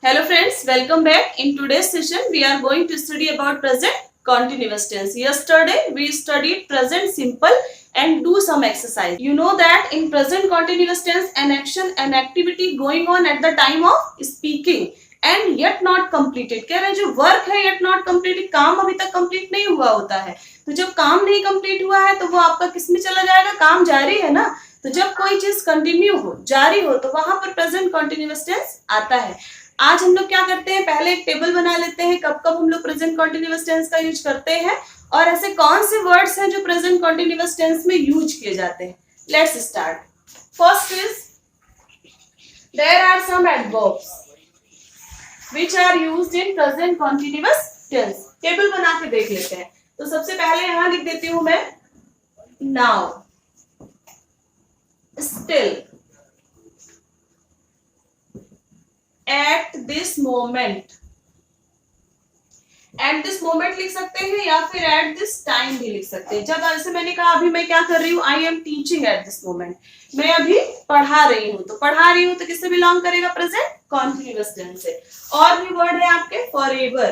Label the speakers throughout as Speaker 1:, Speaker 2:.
Speaker 1: Hello friends, welcome back. In today's session, we are going to study about present continuous tense. Yesterday, we studied present simple and do some exercise. You know that in present continuous tense, an action, an activity going on at the time of speaking and yet not completed. कह रहे हैं जो work है yet not completed, काम अभी तक complete नहीं हुआ होता है. तो जब काम नहीं complete हुआ है तो वो आपका किस में चला जाएगा? काम जारी है ना. तो जब कोई चीज कंटिन्यू हो, जारी हो, तो वहां पर प्रेजेंट कॉन्टिन्यूअस टेंस आता है. आज हम लोग क्या करते हैं, पहले एक टेबल बना लेते हैं कब कब हम लोग प्रेजेंट कॉन्टिन्यूअस टेंस का यूज करते हैं और ऐसे कौन से वर्ड्स हैं जो प्रेजेंट कॉन्टिन्यूअस टेंस में यूज किए जाते हैं. Let's start. First is there are some adverbs which are used in present continuous tense. Table बना के देख लेते हैं. तो सबसे पहले यहां लिख देती हूं मैं now, still, eight this moment. At this moment लिख सकते हैं या फिर एट दिस टाइम भी लिख सकते हैं. जब ऐसे मैंने कहा अभी मैं क्या कर रही हूं, I am teaching eight this moment, मैं अभी पढ़ा रही हूं. तो पढ़ा रही हूं तो किससे बिलोंग करेगा? प्रेजेंट कॉन्टिन्यूअस टेंस से. और भी वर्ड है आपके, फॉरएवर,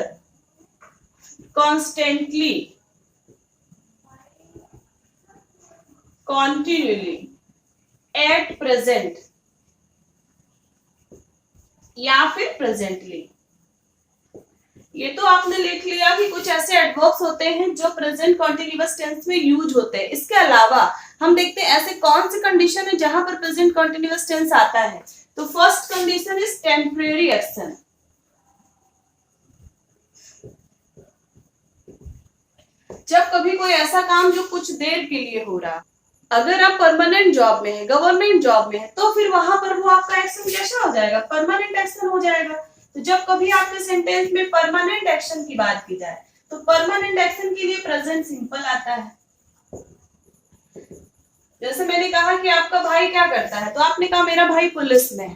Speaker 1: कॉन्स्टेंटली, कॉन्टिन्यूअली, एट प्रेजेंट या फिर प्रेजेंटली. ये तो आपने लिख लिया कि कुछ ऐसे एडवर्ब्स होते हैं जो प्रेजेंट कॉन्टिन्यूअस टेंस में यूज होते हैं. इसके अलावा हम देखते हैं ऐसे कौन सी कंडीशन है जहां पर प्रेजेंट कॉन्टिन्यूअस टेंस आता है. तो first condition is temporary action. जब कभी कोई ऐसा काम जो कुछ देर के लिए हो रहा. अगर आप परमानेंट जॉब में है, गवर्नमेंट जॉब में है, तो फिर वहां पर वो आपका एक्शन कैसा हो जाएगा? परमानेंट एक्शन हो जाएगा. तो जब कभी आपके सेंटेंस में परमानेंट एक्शन की बात की जाए तो परमानेंट एक्शन के लिए प्रेजेंट सिंपल आता है. जैसे मैंने कहा कि आपका भाई क्या करता है, तो आपने कहा मेरा भाई पुलिस में है.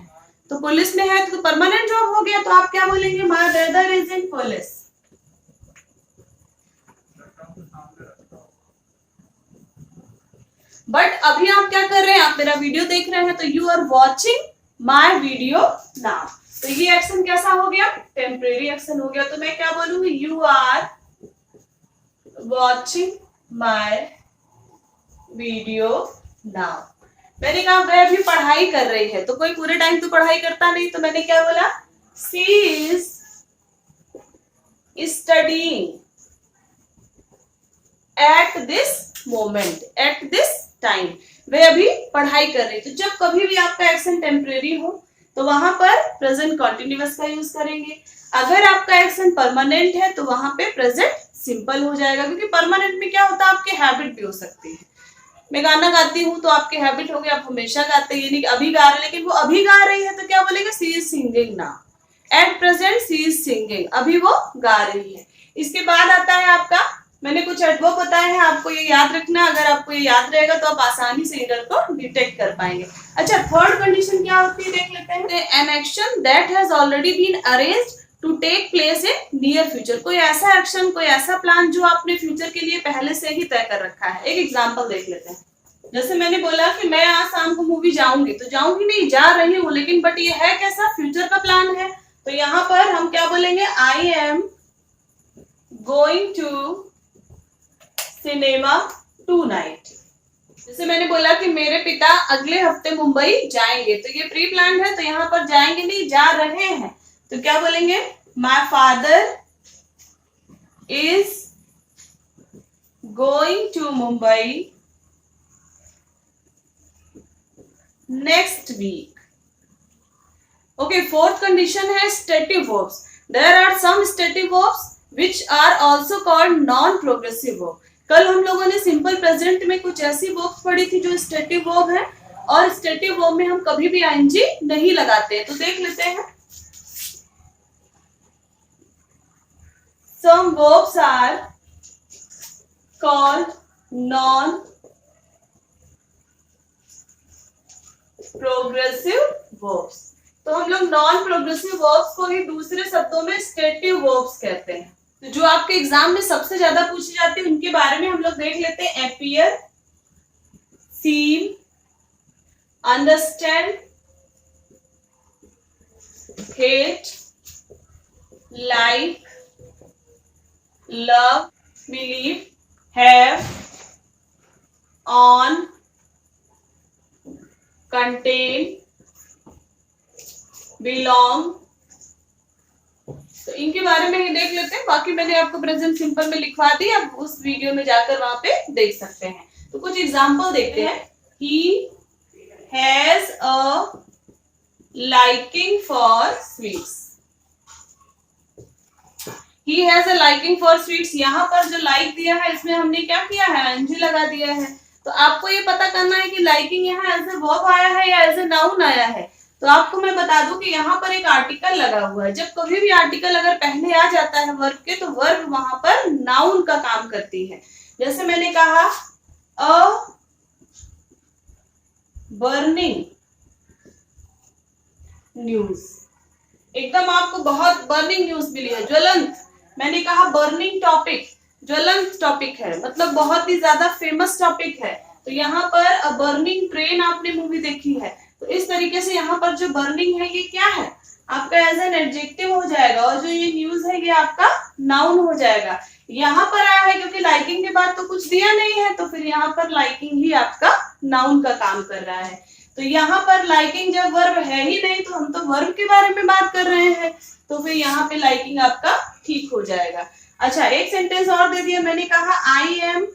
Speaker 1: तो पुलिस में है तो परमानेंट जॉब हो गया. तो आप क्या बोलेंगे? My brother is in police. But अभी आप क्या कर रहे हैं, आप मेरा वीडियो देख रहे हैं, तो you are watching my video now. तो ये एक्शन कैसा हो गया? टेम्परेरी एक्शन हो गया. तो मैं क्या बोलूंगी? You are watching my video now. मैंने कहा वह अभी पढ़ाई कर रही है, तो कोई पूरे टाइम तो पढ़ाई करता नहीं. तो मैंने क्या बोला? She is studying at this moment, at this time. वे अभी पढ़ाई कर रही. तो जब कभी भी आपका एक्शन टेम्परेरी हो तो वहां पर प्रेजेंट कॉन्टिन्यूअस का यूज करेंगे. अगर आपका एक्शन परमानेंट है तो वहां पे प्रेजेंट सिंपल हो जाएगा. क्योंकि परमानेंट में क्या होता है, आपके हैबिट भी हो सकती है. मैं गाना गाती हूँ तो आपके हैबिट हो गया, आप हमेशा गाते हैं, यानी कि अभी गा रहे, लेकिन वो अभी गा रही है तो क्या बोलेगा? She is singing now. At present she is singing, अभी वो गा रही है. इसके बाद आता है आपका, मैंने कुछ एडवर्ब बताए हैं, आपको ये याद रखना. अगर आपको ये याद रहेगा तो आप आसानी से इधर को डिटेक्ट कर पाएंगे. अच्छा, थर्ड कंडीशन क्या होती है देख लेते हैं. An action that has already been arranged to take place in near future. कोई ऐसा एक्शन, कोई ऐसा प्लान जो आपने फ्यूचर के लिए पहले से ही तय कर रखा है. एक एग्जांपल देख लेते हैं. जैसे मैंने बोला कि मैं आज शाम को मूवी जाऊंगी, तो जाऊंगी नहीं, जा रही हूँ, लेकिन बट ये है कैसा? फ्यूचर का प्लान है. तो यहाँ पर हम क्या बोलेंगे? I am going to cinema tonight. जैसे मैंने बोला कि मेरे पिता अगले हफ्ते मुंबई जाएंगे, तो ये प्री प्लान है. तो यहाँ पर जाएंगे नहीं, जा रहे हैं. तो क्या बोलेंगे? My father is going to Mumbai next week. Okay, fourth condition है stative verbs. There are some stative verbs which are also called non progressive verb. कल हम लोगों ने सिंपल प्रेजेंट में कुछ ऐसी वर्ब्स पढ़ी थी जो स्टेटिव वर्ब है, और स्टेटिव वर्ब में हम कभी भी आईएनजी नहीं लगाते. तो देख लेते हैं. Some verbs are called non progressive verbs. तो हम लोग नॉन प्रोग्रेसिव वर्ब्स को ही दूसरे शब्दों में स्टेटिव वर्ब्स कहते हैं. तो जो आपके एग्जाम में सबसे ज्यादा पूछी जाती है उनके बारे में हम लोग देख लेते हैं. Appear, seam, understand, hate, like, love, believe, have, on, contain, belong। तो इनके बारे में ही देख लेते हैं, बाकी मैंने आपको प्रेजेंट सिंपल में लिखवा दी, आप उस वीडियो में जाकर वहां पे देख सकते हैं। तो कुछ एग्जाम्पल देखते हैं। He has a liking for sweets. He has a liking for sweets। यहाँ पर जो लाइक दिया है इसमें हमने क्या किया है, ing लगा दिया है। तो आपको ये पता करना है कि लाइकिंग यहाँ एज ए वर्ब आया है या एज ए नाउन आया है। तो आपको मैं बता दूं कि यहाँ पर एक आर्टिकल लगा हुआ है। जब कभी भी आर्टिकल अगर पहले आ जाता है वर्ब के, तो वर्ब वहां पर नाउन का काम करती है। जैसे मैंने कहा अ बर्निंग न्यूज, एकदम आपको बहुत बर्निंग न्यूज मिली है, ज्वलंत। मैंने कहा बर्निंग टॉपिक, ज्वलंत टॉपिक है, मतलब बहुत ही ज्यादा फेमस टॉपिक है। तो यहाँ पर अ बर्निंग ट्रेन आपने मूवी देखी है, तो इस तरीके से यहाँ पर जो बर्निंग है ये क्या है, आपका एज एन एडजेक्टिव हो जाएगा, और जो ये न्यूज है ये आपका नाउन हो जाएगा। यहाँ पर आया है क्योंकि लाइकिंग के बाद तो कुछ दिया नहीं है, तो फिर यहाँ पर लाइकिंग ही आपका नाउन का काम कर रहा है। तो यहाँ पर लाइकिंग जब वर्ब है ही नहीं, तो हम तो वर्ब के बारे में बात कर रहे हैं, तो फिर यहाँ पे लाइकिंग आपका ठीक हो जाएगा। अच्छा, एक सेंटेंस और दे दिया, मैंने कहा आई एम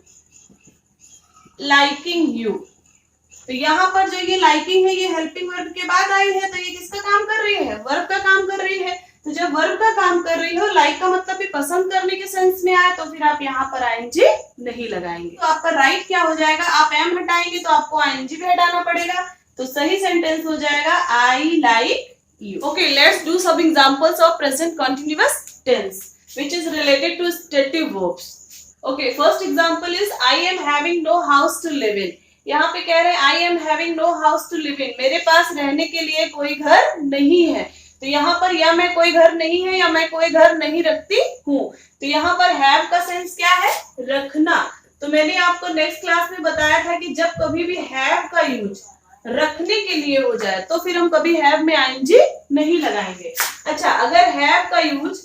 Speaker 1: लाइकिंग यू। तो यहाँ पर जो ये लाइकिंग है ये हेल्पिंग वर्ब के बाद आई है, तो ये किसका काम कर रही है, वर्ब का काम कर रही है। तो जब वर्ब का काम कर रही हो, लाइक का मतलब भी पसंद करने के सेंस में आए, तो फिर आप यहाँ पर आईएनजी नहीं लगाएंगे। तो आपका राइट क्या हो जाएगा, आप एम हटाएंगे तो आपको आईएनजी भी हटाना पड़ेगा, तो सही सेंटेंस हो जाएगा I like you. Okay, let's do some examples of present continuous tense which is related to stative verbs. Okay, first example is I am having no house to live in. यहाँ पे कह रहे हैं I am having no house to live in, मेरे पास रहने के लिए कोई घर नहीं है। तो यहाँ पर या मैं कोई घर नहीं है या मैं कोई घर नहीं रखती हूँ। तो यहाँ पर हैव का सेंस क्या है, रखना। तो मैंने आपको नेक्स्ट क्लास में बताया था कि जब कभी भी हैव का यूज रखने के लिए हो जाए, तो फिर हम कभी हैव में आईएनजी नहीं लगाएंगे। अच्छा, अगर हैव का यूज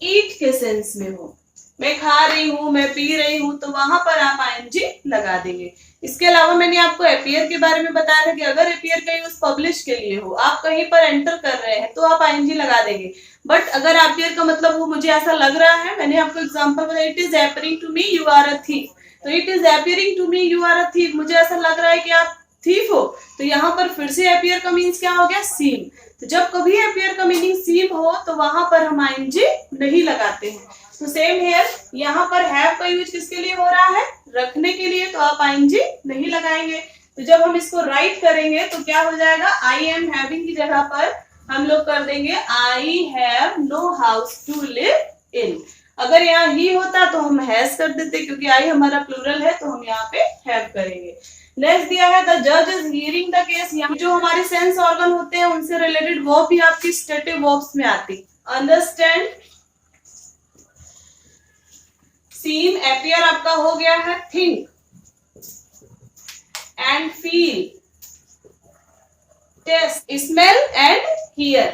Speaker 1: ईट के सेंस में हो, मैं खा रही हूँ, मैं पी रही हूँ, तो वहां पर आप आईएनजी लगा देंगे। इसके अलावा मैंने आपको अपीयर के बारे में बताया था कि अगर अपीयर का यूज पब्लिश के लिए हो, आप कहीं पर एंटर कर रहे हैं, तो आप आईएनजी लगा देंगे। बट अगर अपीयर का मतलब वो मुझे ऐसा लग रहा है, मैंने आपको एग्जांपल बताया, it is appearing to me you are a thief. तो it is appearing to me you are a thief, मुझे ऐसा लग रहा है कि आप थीफ हो। तो यहाँ पर फिर से अपीयर का मीन्स क्या हो गया, सीम। तो जब कभी अपीयर का मीनिंग सीम हो, तो वहां पर हम आईएनजी नहीं लगाते हैं। तो सेम हेयर, यहाँ पर हैव का यूज किसके लिए हो रहा है, रखने के लिए, तो आप आईएनजी नहीं लगाएंगे। तो जब हम इसको राइट करेंगे तो क्या हो जाएगा, आई एम हैविंग की जगह पर हम लोग कर देंगे I have no house to live in. अगर यहाँ ही होता तो हम हैज कर देते, क्योंकि आई हमारा प्लूरल है, तो हम यहाँ पे हैव करेंगे। नेक्स्ट दिया है द जज इज हियरिंग द केस। यहाँ जो हमारे सेंस ऑर्गन होते हैं उनसे रिलेटेड वर्ब भी आपकी स्टेटिव वर्ब्स में आती। अंडरस्टैंड, सीन, अपीयर आपका हो गया है think and feel, taste, smell and hear.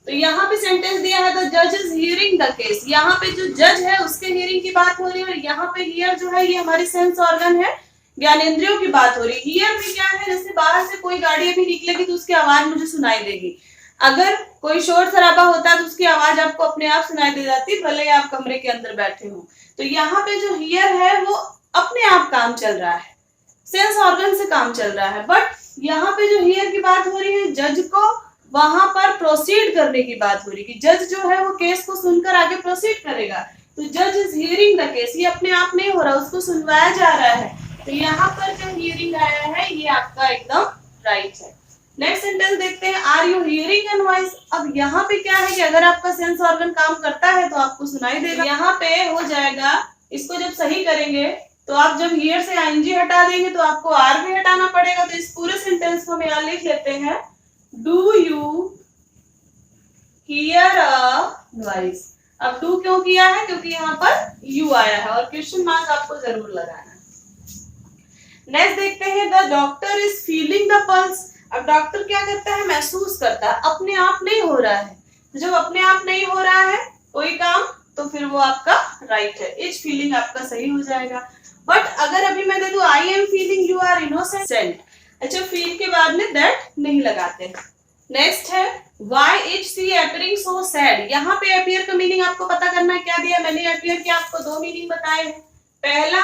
Speaker 1: तो यहाँ पे सेंटेंस दिया है द जज इज हियरिंग द केस। यहाँ पे जो जज है उसके हियरिंग की बात हो रही है, और यहाँ पे हियर जो है ये हमारी सेंस ऑर्गन है, ज्ञानेंद्रियों की बात हो रही है। हियर में क्या है, जैसे बाहर से कोई गाड़ी अभी निकलेगी तो उसकी आवाज मुझे सुनाई देगी। अगर कोई शोर शराबा होता है तो उसकी आवाज आपको अपने आप सुनाई दे जाती, भले ही आप कमरे के अंदर बैठे हो। तो यहाँ पे जो हियर है वो अपने आप काम चल रहा है, सेंस ऑर्गन से काम चल रहा है। बट यहाँ पे जो हियर की बात हो रही है, जज को वहां पर प्रोसीड करने की बात हो रही है कि जज जो है वो केस को सुनकर आगे प्रोसीड करेगा। तो जज इज हियरिंग द केस, ये अपने आप नहीं हो रहा, उसको सुनवाया जा रहा है। तो यहाँ पर जो हियरिंग आया है ये आपका एकदम राइट है। नेक्स्ट सेंटेंस देखते हैं, are you hearing an voice. अब यहाँ पे क्या है कि अगर आपका सेंस ऑर्गन काम करता है तो आपको सुनाई देगा। यहाँ पे हो जाएगा, इसको जब सही करेंगे तो आप जब हियर से आईएनजी हटा देंगे तो आपको आर भी हटाना पड़ेगा। तो इस पूरे सेंटेंस को हम यहाँ लिख लेते हैं, do you here a voice. अब डू क्यों किया है, क्योंकि यहाँ पर यू आया है, और क्वेश्चन मार्क आपको जरूर लगाना है। नेक्स्ट देखते हैं, the doctor is feeling the pulse. अब डॉक्टर क्या करता है, महसूस करता है, अपने आप नहीं हो रहा है। तो जब अपने आप नहीं हो रहा है कोई काम तो फिर वो आपका राइट है, इज फीलिंग आपका सही हो जाएगा। बट अगर अभी मैं दे दूं I am feeling you are innocent, अच्छा फील के बाद में दैट नहीं लगाते। नेक्स्ट है why is she appearing so sad. यहाँ पे अपीयर का मीनिंग आपको पता करना है, क्या दिया मैंने अपीयर के आपको दो मीनिंग बताए हैं। पहला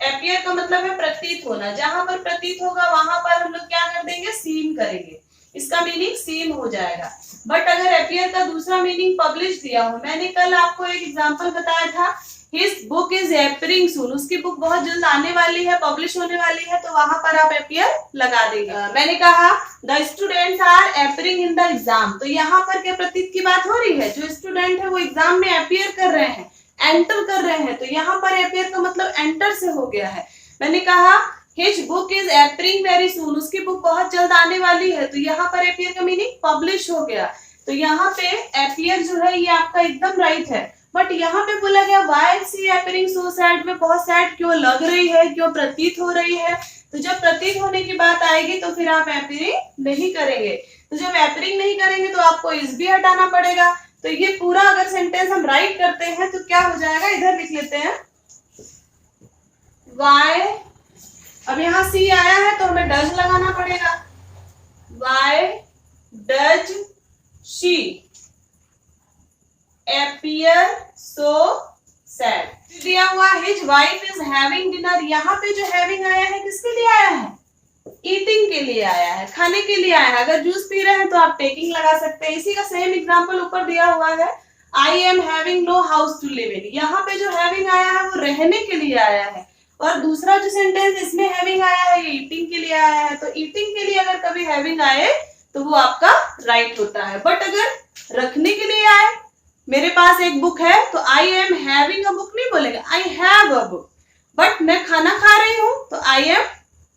Speaker 1: अपीयर का मतलब है प्रतीत होना, जहां पर प्रतीत होगा वहां पर हम लोग क्या कर देंगे, सीम करेंगे, इसका मीनिंग सीम हो जाएगा। बट अगर अपीयर का दूसरा मीनिंग पब्लिश दिया हो, मैंने कल आपको एक एग्जांपल बताया था, हिज बुक इज अपीयरिंग सून, उसकी बुक बहुत जल्द आने वाली है, पब्लिश होने वाली है, तो वहां पर आप अपीयर लगा देंगे। मैंने कहा the students are appearing in the exam, तो यहाँ पर क्या प्रतीत की बात हो रही है, जो स्टूडेंट है वो एग्जाम में अपीयर कर रहे हैं, एंटर कर रहे हैं, तो यहाँ पर अपीयर का मतलब एंटर से हो गया है। मैंने कहा his book is appearing very soon, उसकी बुक बहुत जल्द आने वाली है, तो यहाँ पर अपीयर का मीनिंग पब्लिश हो गया। तो यहाँ पे अपीयर जो है ये आपका एकदम राइट है। बट यहाँ पे बोला गया why she appearing so sad, में बहुत सैड क्यों लग रही है, क्यों प्रतीत हो रही है। तो जब प्रतीत होने की बात आएगी तो फिर आप अपीयरिंग नहीं करेंगे, तो जब अपीयरिंग नहीं करेंगे तो आपको इज भी हटाना पड़ेगा। तो ये पूरा अगर सेंटेंस हम राइट करते हैं तो क्या हो जाएगा, इधर लिख लेते हैं वाई, अब यहाँ सी आया है तो हमें डज लगाना पड़ेगा, why does she appear so sad। दिया हुआ his wife is having dinner, यहाँ पे जो having आया है किसके लिए आया है, ईटिंग के लिए आया है, खाने के लिए आया है। अगर जूस पी रहे हैं तो आप टेकिंग लगा सकते हैं। इसी का सेम एग्जांपल ऊपर दिया हुआ है I am having no house to live in, यहाँ पे जो हैविंग आया है वो रहने के लिए आया है, और दूसरा जो सेंटेंस इसमें हैविंग आया है ये ईटिंग के लिए आया है। तो ईटिंग के लिए अगर कभी हैविंग आए तो वो आपका राइट होता है। बट अगर रखने के लिए आए, मेरे पास एक बुक है तो आई एम हैविंग अ बुक नहीं बोलेंगे, I have a book. But मैं खाना खा रही हूं तो आई एम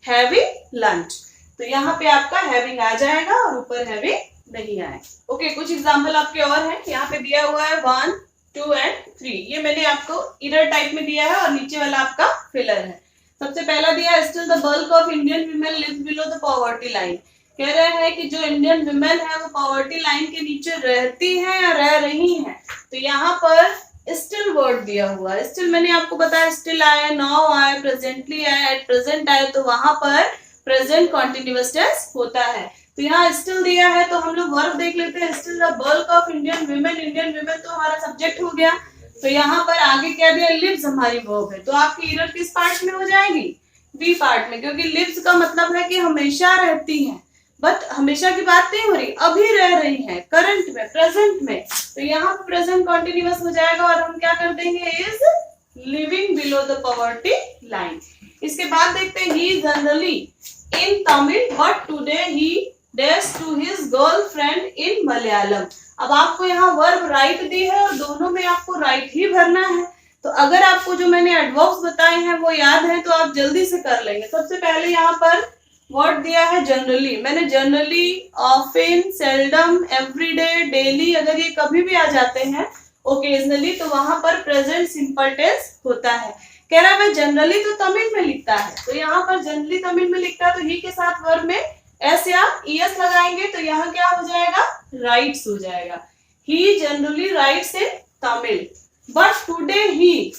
Speaker 1: हैविंग लंच, तो यहाँ पे आपका हैविंग आ जाएगा और ऊपर हैविंग नहीं आएगा। ओके, कुछ एग्जांपल आपके और हैं, यहाँ पे दिया हुआ है 1, 2 and 3, ये मैंने आपको इरर टाइप में दिया है और नीचे वाला आपका फिलर है। सबसे पहला दिया है still the bulk of Indian women lives below the poverty line, कह रहे हैं कि जो इंडियन विमेन है वो पॉवर्टी लाइन के नीचे रहती हैं या रह रही हैं। तो यहाँ पर स्टिल वर्ड दिया हुआ है, स्टिल मैंने आपको बताया स्टिल आए, नाउ आए, प्रेजेंटली आए, एट प्रेजेंट आए, तो वहां पर प्रेजेंट कॉन्टिन्यूअस टेंस होता है। तो यहाँ स्टिल दिया है तो हम लोग वर्ब देख लेते हैं, still the bulk of Indian women, Indian women तो हमारा सब्जेक्ट हो गया। तो यहाँ पर आगे क्या दिया, लिव्स हमारी वर्ब है, तो आपकी इरर किस पार्ट में हो जाएगी, बी पार्ट में, क्योंकि लिव्स का मतलब है कि हमेशा रहती हैं, बट हमेशा की बात नहीं हो रही, अभी रह रही है, करंट में, प्रेजेंट में, तो यहाँ प्रेजेंट कॉन्टिन्यूअस हो जाएगा और हम क्या कर देंगे, is living below the poverty line. इसके बाद देखते हैं he generally in Tamil but today he days to his girlfriend in Malayalam. अब आपको यहाँ वर्ब राइट दी है और दोनों में आपको राइट ही भरना है। तो अगर आपको जो मैंने एडवर्ब्स बताए हैं वो याद है तो आप जल्दी से कर लेंगे। सबसे पहले यहाँ पर वर्ड दिया है जनरली, मैंने generally, often, seldom, everyday, daily, अगर ये कभी भी आ जाते हैं ओकेजनली तो वहां पर प्रेजेंट सिंपल टेंस होता है। कह रहा है जनरली तो तमिल में लिखता है, तो यहाँ पर जनरली तमिल में लिखता है तो ही के साथ वर्ब में एस या ईएस लगाएंगे तो यहाँ क्या हो जाएगा, राइट्स हो जाएगा। He generally writes in Tamil but today he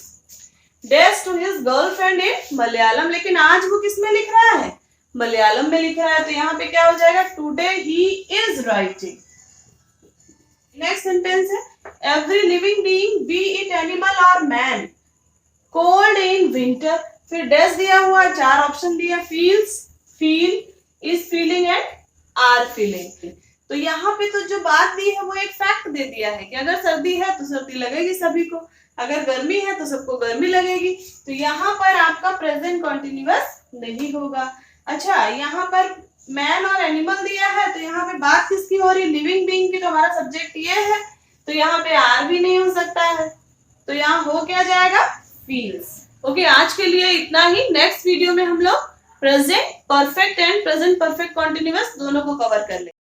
Speaker 1: days to his girlfriend in Malayalam, लेकिन आज वो किस में लिख रहा है, मलयालम में लिख रहा है, तो यहाँ पे क्या हो जाएगा, today he is writing. Next sentence है every living being be it animal और मैन कोल्ड इन विंटर, फिर डेज दिया हुआ, 4 ऑप्शन दिया, feels, feel, is feeling and are feeling. तो यहाँ पे तो जो बात दी है वो एक फैक्ट दे दिया है कि अगर सर्दी है तो सर्दी लगेगी सभी को, अगर गर्मी है तो सबको गर्मी लगेगी, तो यहाँ पर आपका प्रेजेंट कॉन्टिन्यूअस नहीं होगा। अच्छा, यहाँ पर मैन और एनिमल दिया है तो यहाँ पे बात किसकी हो रही है, लिविंग बीइंग की, तो हमारा सब्जेक्ट ये है, तो यहाँ पे आर भी नहीं हो सकता है, तो यहाँ हो क्या जाएगा, फील्स। ओके, आज के लिए इतना ही। नेक्स्ट वीडियो में हम लोग present perfect and present perfect continuous दोनों को कवर कर लेंगे।